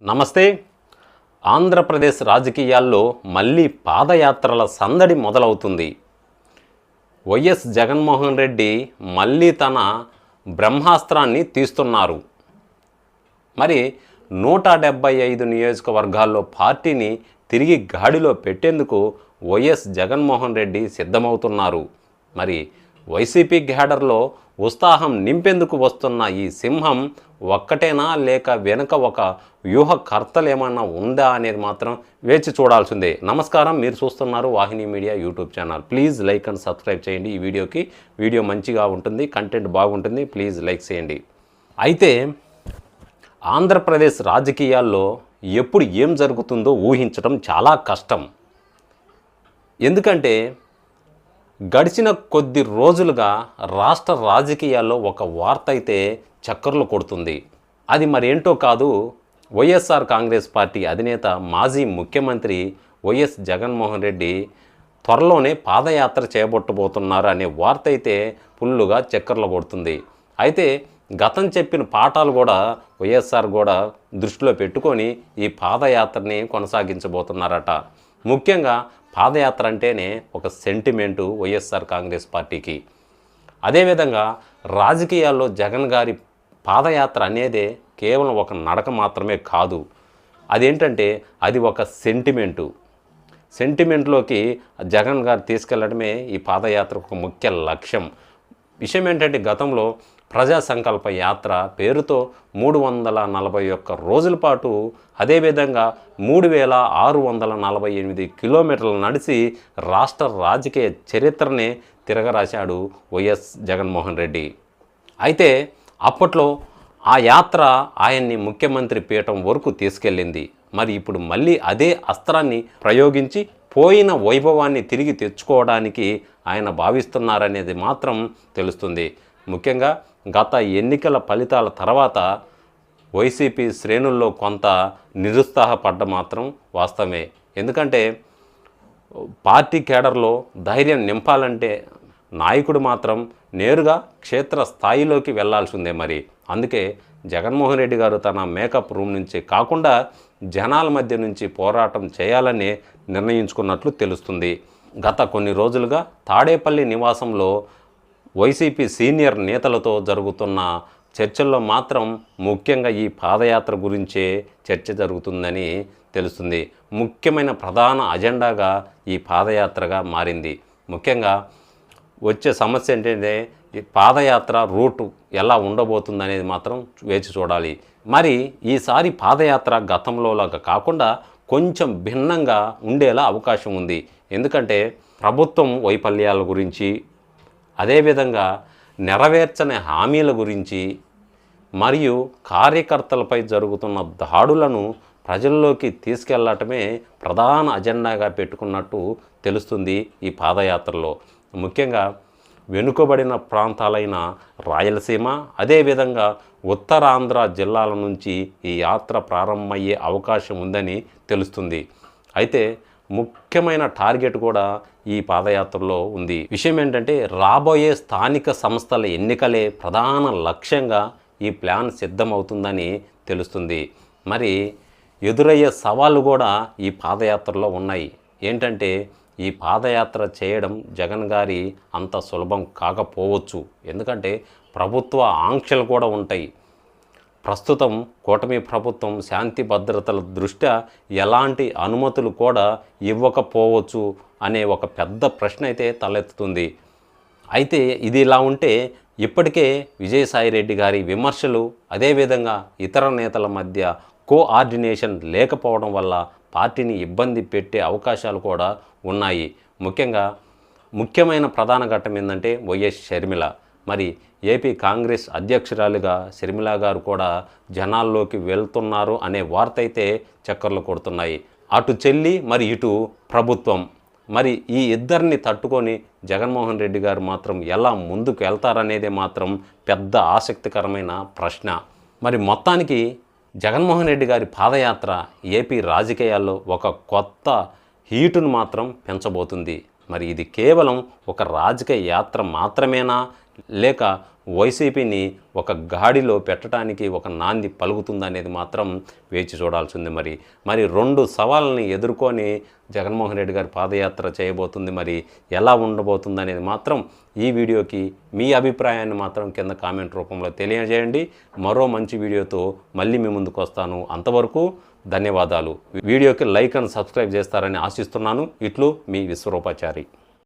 నమస్తే. ఆంధ్రప్రదేశ్ రాజకీయాల్లో మళ్ళీ పాదయాత్రల సందడి మొదలవుతుంది. వైఎస్ జగన్మోహన్ రెడ్డి మళ్ళీ తన బ్రహ్మాస్త్రాన్ని తీస్తున్నారు. మరి 175 నియోజకవర్గాల్లో పార్టీని తిరిగి గాడిలో పెట్టేందుకు వైఎస్ జగన్మోహన్ రెడ్డి సిద్ధమవుతున్నారు. మరి వైసీపీ క్యాడర్లో ఉత్సాహం నింపేందుకు వస్తున్న ఈ సింహం ఒక్కటేనా లేక వెనుక ఒక వ్యూహకర్తలు ఏమన్నా ఉందా అనేది మాత్రం వేచి చూడాల్సిందే. నమస్కారం, మీరు చూస్తున్నారు Vahini media YouTube channel. Please like and subscribe చేయండి. ఈ వీడియో మంచిగా ఉంటుంది, కంటెంట్ బాగుంటుంది, ప్లీజ్ లైక్ చేయండి. అయితే ఆంధ్రప్రదేశ్ రాజకీయాల్లో ఎప్పుడు ఏం జరుగుతుందో ఊహించడం చాలా కష్టం. ఎందుకంటే గడిచిన కొద్ది రోజులుగా రాష్ట్ర రాజకీయాల్లో ఒక వార్త అయితే చక్కర్లు కొడుతుంది. అది మరేంటో కాదు, వైఎస్ఆర్ కాంగ్రెస్ పార్టీ అధినేత మాజీ ముఖ్యమంత్రి వైఎస్ జగన్మోహన్ రెడ్డి త్వరలోనే పాదయాత్ర చేయబొట్టబోతున్నారు అనే వార్త అయితే ఫుల్లుగా చక్కర్లు కొడుతుంది. అయితే గతం చెప్పిన పాఠాలు కూడా వైఎస్ఆర్ కూడా దృష్టిలో పెట్టుకొని ఈ పాదయాత్రని కొనసాగించబోతున్నారట. ముఖ్యంగా పాదయాత్ర అంటేనే ఒక సెంటిమెంటు వైఎస్ఆర్ కాంగ్రెస్ పార్టీకి. అదేవిధంగా రాజకీయాల్లో జగన్ గారి పాదయాత్ర అనేదే కేవలం ఒక నడక మాత్రమే కాదు. అదేంటంటే అది ఒక సెంటిమెంట్లోకి జగన్ గారు తీసుకెళ్లడమే ఈ పాదయాత్ర ఒక ముఖ్య లక్ష్యం. విషయం ఏంటంటే గతంలో ప్రజా సంకల్ప యాత్ర పేరుతో 341 రోజుల పాటు, అదేవిధంగా 3648 కిలోమీటర్లు నడిచి రాష్ట్ర రాజకీయ చరిత్రనే తిరగరాశాడు వైఎస్ జగన్మోహన్ రెడ్డి. అయితే అప్పట్లో ఆ యాత్ర ఆయన్ని ముఖ్యమంత్రి పీఠం వరకు తీసుకెళ్ళింది. మరి ఇప్పుడు మళ్ళీ అదే అస్త్రాన్ని ప్రయోగించి పోయిన వైభవాన్ని తిరిగి తెచ్చుకోవడానికి ఆయన భావిస్తున్నారనేది మాత్రం తెలుస్తుంది. ముఖ్యంగా గత ఎన్నికల ఫలితాల తర్వాత వైసీపీ శ్రేణుల్లో కొంత నిరుత్సాహపడ్డ మాత్రం వాస్తవమే. ఎందుకంటే పార్టీ కేడర్లో ధైర్యం నింపాలంటే నాయకుడు మాత్రం నేరుగా క్షేత్ర స్థాయిలోకి వెళ్లాల్సిందే. మరి అందుకే జగన్మోహన్ రెడ్డి గారు తన మేకప్ రూమ్ నుంచి కాకుండా జనాల మధ్య నుంచి పోరాటం చేయాలని నిర్ణయించుకున్నట్లు తెలుస్తుంది. గత కొన్ని రోజులుగా తాడేపల్లి నివాసంలో వైసీపీ సీనియర్ నేతలతో జరుగుతున్న చర్చల్లో మాత్రం ముఖ్యంగా ఈ పాదయాత్ర గురించే చర్చ జరుగుతుందని తెలుస్తుంది. ముఖ్యమైన ప్రధాన అజెండాగా ఈ పాదయాత్రగా మారింది. ముఖ్యంగా వచ్చే సమస్య ఏంటంటే ఈ పాదయాత్ర రూటు ఎలా ఉండబోతుందనేది మాత్రం వేచి చూడాలి. మరి ఈసారి పాదయాత్ర గతంలోలాగా కాకుండా కొంచెం భిన్నంగా ఉండేలా అవకాశం ఉంది. ఎందుకంటే ప్రభుత్వం వైఫల్యాల గురించి, అదేవిధంగా నెరవేర్చని హామీల గురించి మరియు కార్యకర్తలపై జరుగుతున్న దాడులను ప్రజల్లోకి తీసుకెళ్లటమే ప్రధాన అజెండాగా పెట్టుకున్నట్టు తెలుస్తుంది ఈ పాదయాత్రలో. ముఖ్యంగా వెనుకబడిన ప్రాంతాలైన రాయలసీమ, అదేవిధంగా ఉత్తరాంధ్ర జిల్లాల నుంచి ఈ యాత్ర ప్రారంభమయ్యే అవకాశం ఉందని తెలుస్తుంది. అయితే ముఖ్యమైన టార్గెట్ కూడా ఈ పాదయాత్రలో ఉంది. విషయం ఏంటంటే రాబోయే స్థానిక సంస్థల ఎన్నికలే ప్రధాన లక్ష్యంగా ఈ ప్లాన్ సిద్ధమవుతుందని తెలుస్తుంది. మరి ఎదురయ్యే సవాళ్ళు కూడా ఈ పాదయాత్రలో ఉన్నాయి. ఏంటంటే ఈ పాదయాత్ర చేయడం జగన్ గారి అంత సులభం కాకపోవచ్చు. ఎందుకంటే ప్రభుత్వ ఆంక్షలు కూడా ఉంటాయి. ప్రస్తుతం కూటమి ప్రభుత్వం శాంతి భద్రతల దృష్ట్యా ఎలాంటి అనుమతులు కూడా ఇవ్వకపోవచ్చు అనే ఒక పెద్ద ప్రశ్న అయితే తలెత్తుతుంది. అయితే ఇది ఇలా ఉంటే ఇప్పటికే విజయసాయిరెడ్డి గారి విమర్శలు, అదేవిధంగా ఇతర నేతల మధ్య కోఆర్డినేషన్ లేకపోవడం వల్ల పార్టీని ఇబ్బంది పెట్టే అవకాశాలు కూడా ఉన్నాయి. ముఖ్యమైన ప్రధాన ఘట్టం ఏంటంటే వైఎస్ షర్మిల. మరి ఏపీ కాంగ్రెస్ అధ్యక్షురాలిగా షర్మిల గారు కూడా జనాల్లోకి వెళ్తున్నారు అనే వార్త అయితే చక్కర్లు కొడుతున్నాయి. అటు చెల్లి మరి ఇటు ప్రభుత్వం, మరి ఈ ఇద్దరిని తట్టుకొని జగన్మోహన్ రెడ్డి గారు మాత్రం ఎలా ముందుకు వెళ్తారనేదే మాత్రం పెద్ద ఆసక్తికరమైన ప్రశ్న. మరి మొత్తానికి జగన్మోహన్ రెడ్డి గారి పాదయాత్ర ఏపీ రాజకీయాల్లో ఒక కొత్త హీటును మాత్రం పెంచబోతుంది. మరి ఇది కేవలం ఒక రాజకీయ యాత్ర మాత్రమేనా లేక వైసీపీని ఒక గాడిలో పెట్టడానికి ఒక నాంది పలుకుతుందనేది మాత్రం వేచి చూడాల్సింది. మరి 2 సవాళ్ళని ఎదుర్కొని జగన్మోహన్ రెడ్డి గారి పాదయాత్ర చేయబోతుంది. మరి ఎలా ఉండబోతుంది అనేది మాత్రం ఈ వీడియోకి మీ అభిప్రాయాన్ని మాత్రం కింద కామెంట్ రూపంలో తెలియజేయండి. మరో మంచి వీడియోతో మళ్ళీ మీ ముందుకు వస్తాను. అంతవరకు ధన్యవాదాలు. వీడియోకి లైక్ అండ్ సబ్స్క్రైబ్ చేస్తారని ఆశిస్తున్నాను. ఇట్లు మీ విశ్వరూపాచారి.